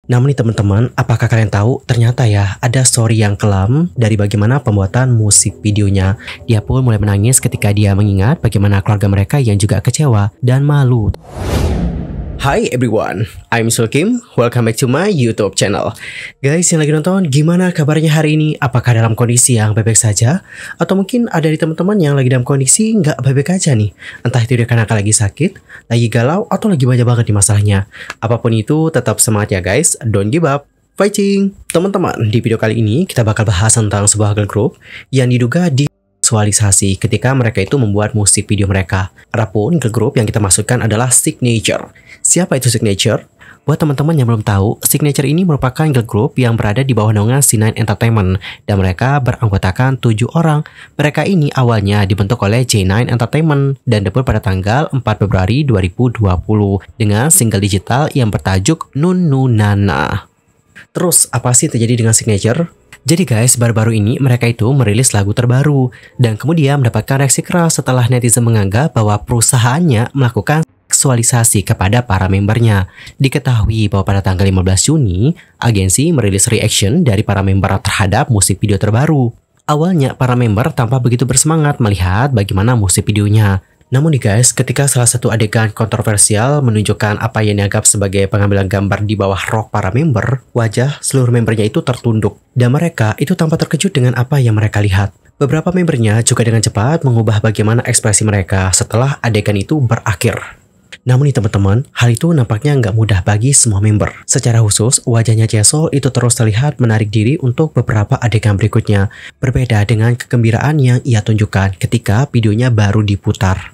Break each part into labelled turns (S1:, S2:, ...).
S1: Namun nih teman-teman, apakah kalian tahu ternyata ya ada story yang kelam dari bagaimana pembuatan musik videonya. Dia pun mulai menangis ketika dia mengingat bagaimana keluarga mereka yang juga kecewa dan malu. Hi everyone, I'm Sulkim. Welcome back to my YouTube channel. Guys yang lagi nonton, gimana kabarnya hari ini? Apakah dalam kondisi yang baik-baik saja? Atau mungkin ada di teman-teman yang lagi dalam kondisi nggak baik-baik aja nih? Entah itu dia karena lagi sakit, lagi galau, atau lagi banyak banget di masalahnya. Apapun itu, tetap semangat ya guys. Don't give up. Fighting! Teman-teman, di video kali ini kita bakal bahas tentang sebuah girl group yang diduga visualisasi ketika mereka itu membuat musik video mereka. Adapun girl group yang kita maksudkan adalah Signature. Siapa itu Signature? Buat teman-teman yang belum tahu, Signature ini merupakan girl group yang berada di bawah naungan C9 Entertainment dan mereka beranggotakan 7 orang. Mereka ini awalnya dibentuk oleh J9 Entertainment dan debut pada tanggal 4 Februari 2020 dengan single digital yang bertajuk Nununana. Terus apa sih terjadi dengan Signature? Jadi guys, baru-baru ini mereka itu merilis lagu terbaru dan kemudian mendapatkan reaksi keras setelah netizen menganggap bahwa perusahaannya melakukan seksualisasi kepada para membernya. Diketahui bahwa pada tanggal 15 Juni, agensi merilis reaction dari para member terhadap musik video terbaru. Awalnya para member tampak begitu bersemangat melihat bagaimana musik videonya. Namun nih guys, ketika salah satu adegan kontroversial menunjukkan apa yang dianggap sebagai pengambilan gambar di bawah rok para member, wajah seluruh membernya itu tertunduk. Dan mereka itu tampak terkejut dengan apa yang mereka lihat. Beberapa membernya juga dengan cepat mengubah bagaimana ekspresi mereka setelah adegan itu berakhir. Namun nih teman-teman, hal itu nampaknya nggak mudah bagi semua member. Secara khusus, wajahnya Jaesol itu terus terlihat menarik diri untuk beberapa adegan berikutnya. Berbeda dengan kegembiraan yang ia tunjukkan ketika videonya baru diputar.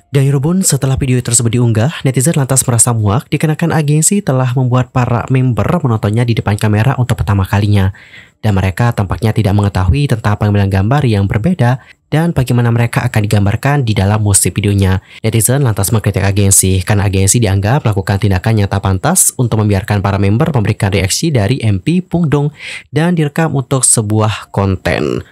S1: Dan Yorobun, setelah video tersebut diunggah, netizen lantas merasa muak dikarenakan agensi telah membuat para member menontonnya di depan kamera untuk pertama kalinya. Dan mereka tampaknya tidak mengetahui tentang pengambilan gambar yang berbeda dan bagaimana mereka akan digambarkan di dalam musik videonya. Netizen lantas mengkritik agensi karena agensi dianggap melakukan tindakan yang tak pantas untuk membiarkan para member memberikan reaksi dari MP Pungdong dan direkam untuk sebuah konten.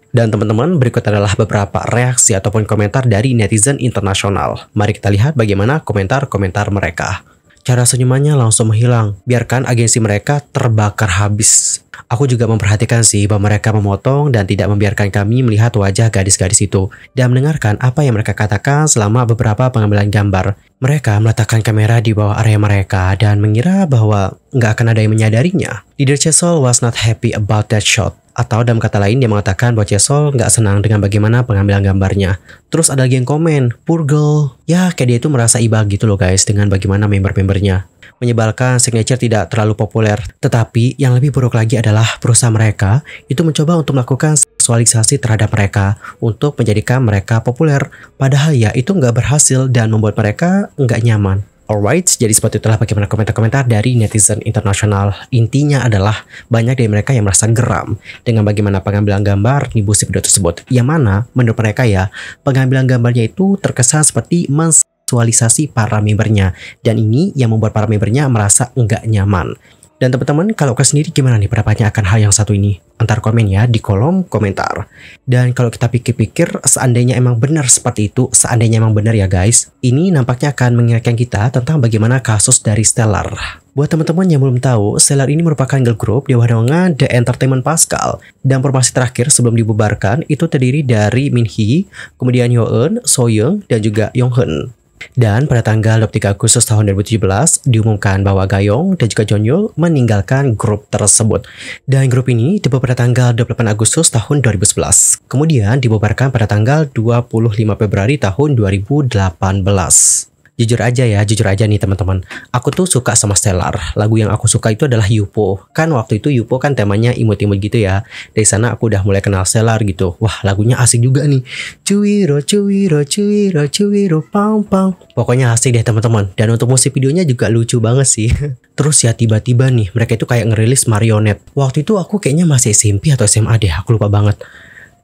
S1: Dan teman-teman, berikut adalah beberapa reaksi ataupun komentar dari netizen internasional. Mari kita lihat bagaimana komentar-komentar mereka. Cara senyumannya langsung menghilang, biarkan agensi mereka terbakar habis. Aku juga memperhatikan sih bahwa mereka memotong dan tidak membiarkan kami melihat wajah gadis-gadis itu dan mendengarkan apa yang mereka katakan selama beberapa pengambilan gambar. Mereka meletakkan kamera di bawah area mereka dan mengira bahwa nggak akan ada yang menyadarinya. Leader Jaesol was not happy about that shot. Atau dalam kata lain dia mengatakan bahwa Jaesol nggak senang dengan bagaimana pengambilan gambarnya. Terus ada lagi yang komen, poor girl. Ya kayak dia itu merasa iba gitu loh guys dengan bagaimana member-membernya. Menyebalkan Signature tidak terlalu populer. Tetapi yang lebih buruk lagi adalah perusahaan mereka itu mencoba untuk melakukan seksualisasi terhadap mereka untuk menjadikan mereka populer. Padahal ya itu nggak berhasil dan membuat mereka nggak nyaman. Alright, jadi seperti itulah bagaimana komentar-komentar dari netizen internasional. Intinya adalah banyak dari mereka yang merasa geram dengan bagaimana pengambilan gambar di musik video tersebut. Yang mana menurut mereka ya, pengambilan gambarnya itu terkesan seperti menseksualisasi para membernya. Dan ini yang membuat para membernya merasa nggak nyaman. Dan teman-teman, kalau kalian sendiri gimana nih pendapatnya akan hal yang satu ini? Antar komen ya di kolom komentar. Dan kalau kita pikir-pikir, seandainya emang benar seperti itu, seandainya emang benar ya guys, ini nampaknya akan mengingatkan kita tentang bagaimana kasus dari Stellar. Buat teman-teman yang belum tahu, Stellar ini merupakan girl group di bawah naungan The Entertainment Pascal. Dan formasi terakhir sebelum dibubarkan itu terdiri dari Minhee, kemudian Hyoeun, Soyoung, dan juga Yonghyun. Dan pada tanggal 23 Agustus tahun 2017 diumumkan bahwa Gayong dan juga Jeonyul meninggalkan grup tersebut. Dan grup ini dibubur pada tanggal 28 Agustus tahun 2011. Kemudian dibubarkan pada tanggal 25 Februari tahun 2018. Jujur aja nih teman-teman. Aku tuh suka sama Stellar. Lagu yang aku suka itu adalah Yupo. Kan waktu itu Yupo kan temanya imut-imut gitu ya. Dari sana aku udah mulai kenal Stellar gitu. Wah, lagunya asik juga nih. Cuiro, cuiro, cuiro, cuiro, pang, pang. Pokoknya asik deh teman-teman. Dan untuk musik videonya juga lucu banget sih. Terus ya tiba-tiba nih mereka itu kayak ngerilis Marionette. Waktu itu aku kayaknya masih SMP atau SMA deh. Aku lupa banget.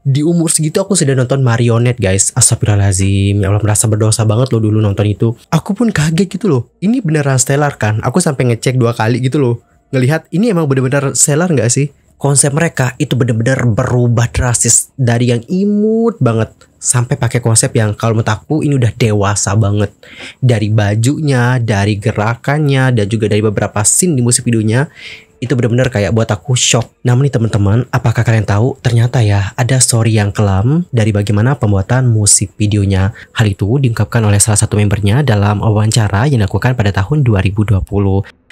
S1: Di umur segitu aku sudah nonton Marionette guys. Astagfirullahaladzim, ya Allah, merasa berdosa banget loh dulu nonton itu. Aku pun kaget gitu loh. Ini beneran Stellar kan? Aku sampai ngecek 2 kali gitu loh. Ngelihat ini emang bener-bener Stellar nggak sih? Konsep mereka itu bener-bener berubah drastis. Dari yang imut banget sampai pakai konsep yang kalau menurut aku ini udah dewasa banget. Dari bajunya, dari gerakannya, dan juga dari beberapa scene di musik videonya, itu benar-benar kayak buat aku shock. Namun nih teman-teman, apakah kalian tahu ternyata ya ada story yang kelam dari bagaimana pembuatan musik videonya. Hal itu diungkapkan oleh salah satu membernya dalam wawancara yang dilakukan pada tahun 2020.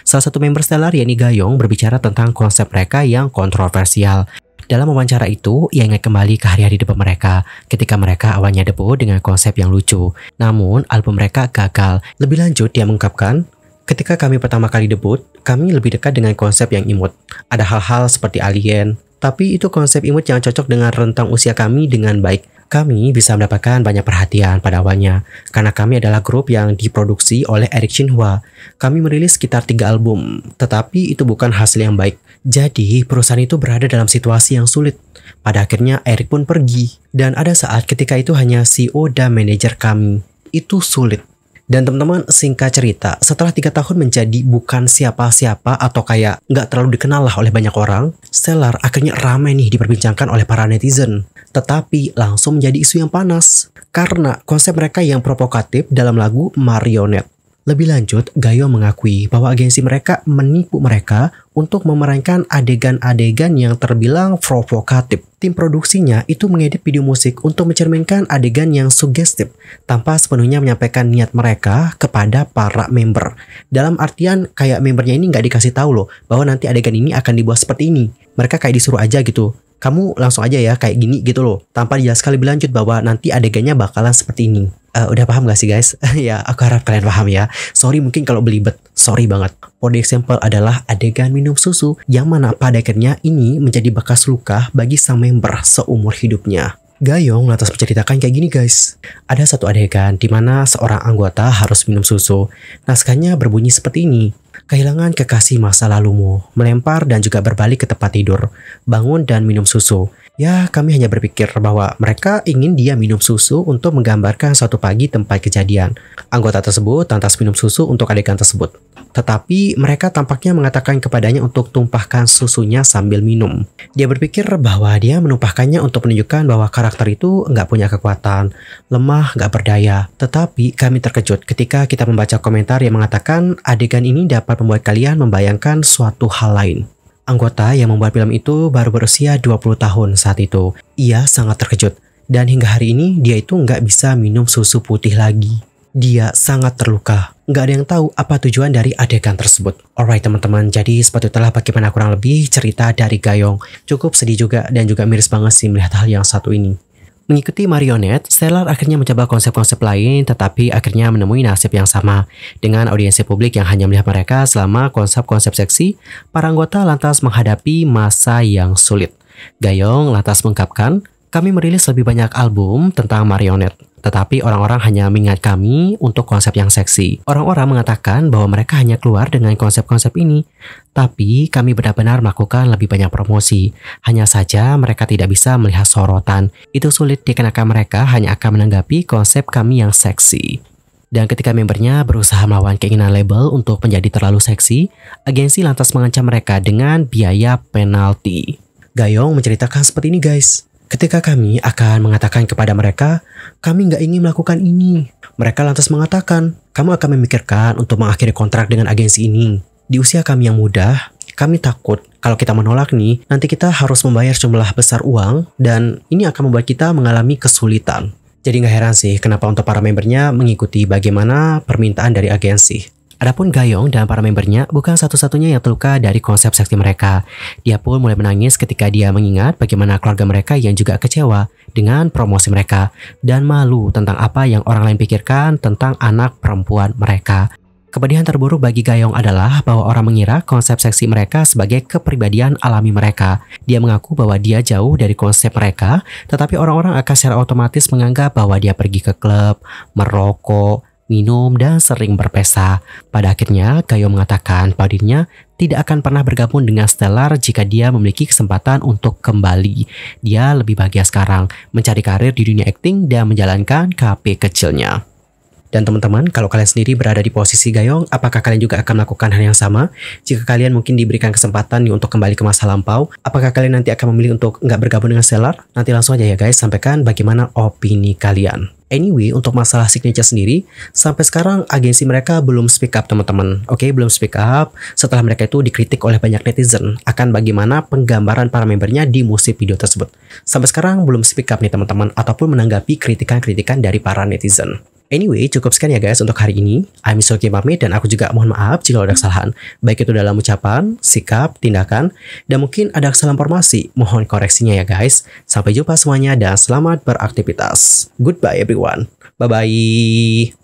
S1: Salah satu member Stellar yakni Gayong berbicara tentang konsep mereka yang kontroversial. Dalam wawancara itu, ia ingat kembali ke hari-hari debut mereka ketika mereka awalnya debut dengan konsep yang lucu. Namun, album mereka gagal. Lebih lanjut, dia mengungkapkan, ketika kami pertama kali debut, kami lebih dekat dengan konsep yang imut. Ada hal-hal seperti alien, tapi itu konsep imut yang cocok dengan rentang usia kami dengan baik. Kami bisa mendapatkan banyak perhatian pada awalnya, karena kami adalah grup yang diproduksi oleh Eric Shinhwa. Kami merilis sekitar 3 album, tetapi itu bukan hasil yang baik. Jadi, perusahaan itu berada dalam situasi yang sulit. Pada akhirnya, Eric pun pergi. Dan ada saat ketika itu hanya CEO dan manajer kami. Itu sulit. Dan teman-teman, singkat cerita, setelah 3 tahun menjadi bukan siapa-siapa atau kayak nggak terlalu dikenal lah oleh banyak orang, Stellar akhirnya ramai nih diperbincangkan oleh para netizen. Tetapi langsung menjadi isu yang panas karena konsep mereka yang provokatif dalam lagu Marionette. Lebih lanjut, Gayong mengakui bahwa agensi mereka menipu mereka untuk memerankan adegan-adegan yang terbilang provokatif. Tim produksinya itu mengedit video musik untuk mencerminkan adegan yang sugestif tanpa sepenuhnya menyampaikan niat mereka kepada para member. Dalam artian kayak membernya ini nggak dikasih tahu loh bahwa nanti adegan ini akan dibuat seperti ini. Mereka kayak disuruh aja gitu. Kamu langsung aja ya kayak gini gitu loh. Tanpa dijelaskan lebih lanjut bahwa nanti adegannya bakalan seperti ini. Udah paham gak sih guys? Ya, aku harap kalian paham ya. Sorry mungkin kalau belibet, sorry banget. For the example adalah adegan minum susu, yang mana pada akhirnya ini menjadi bekas luka bagi sang member seumur hidupnya. Gayong lantas menceritakan kayak gini guys. Ada satu adegan di mana seorang anggota harus minum susu. Naskahnya berbunyi seperti ini. Kehilangan kekasih masa lalumu, melempar dan juga berbalik ke tempat tidur, bangun dan minum susu. Ya, kami hanya berpikir bahwa mereka ingin dia minum susu untuk menggambarkan suatu pagi tempat kejadian. Anggota tersebut lantas minum susu untuk adegan tersebut. Tetapi mereka tampaknya mengatakan kepadanya untuk tumpahkan susunya sambil minum. Dia berpikir bahwa dia menumpahkannya untuk menunjukkan bahwa karakter itu nggak punya kekuatan, lemah, nggak berdaya. Tetapi kami terkejut ketika kita membaca komentar yang mengatakan adegan ini dapat membuat kalian membayangkan suatu hal lain. Anggota yang membuat film itu baru berusia 20 tahun saat itu. Ia sangat terkejut. Dan hingga hari ini dia itu nggak bisa minum susu putih lagi. Dia sangat terluka. Nggak ada yang tahu apa tujuan dari adegan tersebut. Alright teman-teman, jadi seperti itulah bagaimana kurang lebih cerita dari Gayong. Cukup sedih juga dan juga miris banget sih melihat hal yang satu ini. Mengikuti Marionette, Stellar akhirnya mencoba konsep-konsep lain tetapi akhirnya menemui nasib yang sama. Dengan audiensi publik yang hanya melihat mereka selama konsep-konsep seksi, para anggota lantas menghadapi masa yang sulit. Gayong lantas mengungkapkan, kami merilis lebih banyak album tentang Marionette. Tetapi orang-orang hanya mengingat kami untuk konsep yang seksi. Orang-orang mengatakan bahwa mereka hanya keluar dengan konsep-konsep ini. Tapi kami benar-benar melakukan lebih banyak promosi. Hanya saja mereka tidak bisa melihat sorotan. Itu sulit dikarenakan mereka hanya akan menanggapi konsep kami yang seksi. Dan ketika membernya berusaha melawan keinginan label untuk menjadi terlalu seksi, agensi lantas mengancam mereka dengan biaya penalti. Gayong menceritakan seperti ini guys. Ketika kami akan mengatakan kepada mereka, kami nggak ingin melakukan ini. Mereka lantas mengatakan, kamu akan memikirkan untuk mengakhiri kontrak dengan agensi ini. Di usia kami yang muda, kami takut kalau kita menolak nih, nanti kita harus membayar jumlah besar uang dan ini akan membuat kita mengalami kesulitan. Jadi nggak heran sih kenapa untuk para membernya mengikuti bagaimana permintaan dari agensi. Adapun Gayong dan para membernya bukan satu-satunya yang terluka dari konsep seksi mereka. Dia pun mulai menangis ketika dia mengingat bagaimana keluarga mereka yang juga kecewa dengan promosi mereka dan malu tentang apa yang orang lain pikirkan tentang anak perempuan mereka. Kepedihan terburuk bagi Gayong adalah bahwa orang mengira konsep seksi mereka sebagai kepribadian alami mereka. Dia mengaku bahwa dia jauh dari konsep mereka, tetapi orang-orang akan secara otomatis menganggap bahwa dia pergi ke klub, merokok, minum, dan sering berpesta. Pada akhirnya, Gayong mengatakan bahwa dirinya tidak akan pernah bergabung dengan Stellar jika dia memiliki kesempatan untuk kembali. Dia lebih bahagia sekarang, mencari karir di dunia akting dan menjalankan KP kecilnya. Dan teman-teman, kalau kalian sendiri berada di posisi Gayong, apakah kalian juga akan melakukan hal yang sama? Jika kalian mungkin diberikan kesempatan nih untuk kembali ke masa lampau, apakah kalian nanti akan memilih untuk nggak bergabung dengan Stellar? Nanti langsung aja ya guys, sampaikan bagaimana opini kalian. Anyway, untuk masalah Signature sendiri, sampai sekarang agensi mereka belum speak up teman-teman. Oke, belum speak up setelah mereka itu dikritik oleh banyak netizen akan bagaimana penggambaran para membernya di musik video tersebut. Sampai sekarang belum speak up nih teman-teman, ataupun menanggapi kritikan-kritikan dari para netizen. Anyway, cukup sekian ya guys untuk hari ini. I'm Soki pamit dan aku juga mohon maaf jika ada kesalahan. Baik itu dalam ucapan, sikap, tindakan, dan mungkin ada kesalahan formasi. Mohon koreksinya ya guys. Sampai jumpa semuanya dan selamat beraktivitas. Goodbye everyone. Bye-bye.